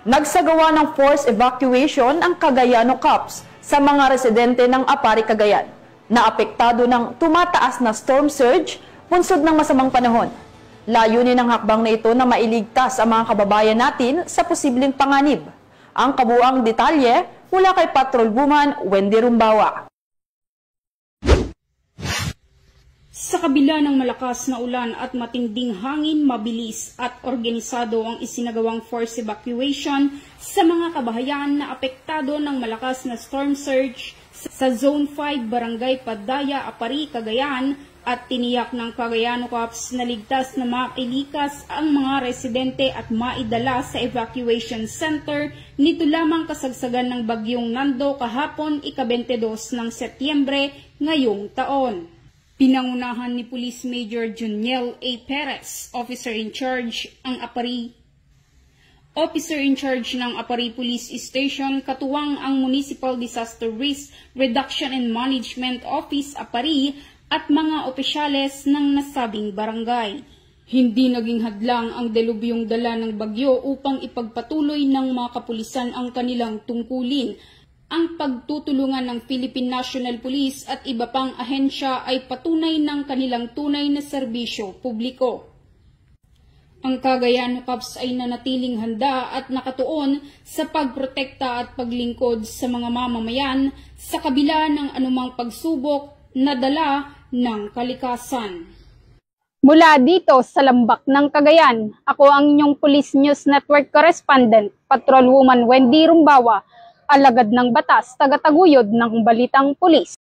Nagsagawa ng forced evacuation ang Cagayano Cops sa mga residente ng Apari, Cagayan na apektado ng tumataas na storm surge bunsod ng masamang panahon. Layunin ng hakbang na ito na mailigtas ang mga kababayan natin sa posibleng panganib. Ang kabuuang detalye mula kay Patrolwoman Wendy Rumbawa. Sa kabila ng malakas na ulan at matinding hangin, mabilis at organisado ang isinagawang forced evacuation sa mga kabahayan na apektado ng malakas na storm surge sa Zone 5, Barangay Padaya, Apari, Cagayan, at tiniyak ng Cagayano Cops na ligtas na mailikas ang mga residente at maidala sa evacuation center nito lamang kasagsagan ng bagyong Nando kahapon ika-22 ng Setyembre ngayong taon. Pinangunahan ni Police Major Juniel A. Perez, Officer in Charge ng Apari Police Station, katuwang ang Municipal Disaster Risk Reduction and Management Office Apari at mga opisyales ng nasabing barangay. Hindi naging hadlang ang delubyong dala ng bagyo upang ipagpatuloy ng mga kapulisan ang kanilang tungkulin. Ang pagtutulungan ng Philippine National Police at iba pang ahensya ay patunay ng kanilang tunay na serbisyo publiko. Ang Cagayano Cops ay nanatiling handa at nakatuon sa pagprotekta at paglingkod sa mga mamamayan sa kabila ng anumang pagsubok na dala ng kalikasan. Mula dito sa Lambak ng Cagayan, ako ang inyong Police News Network Correspondent, Patrolwoman Wendy Rumbawa, alagad ng batas, tagataguyod ng balitang pulis.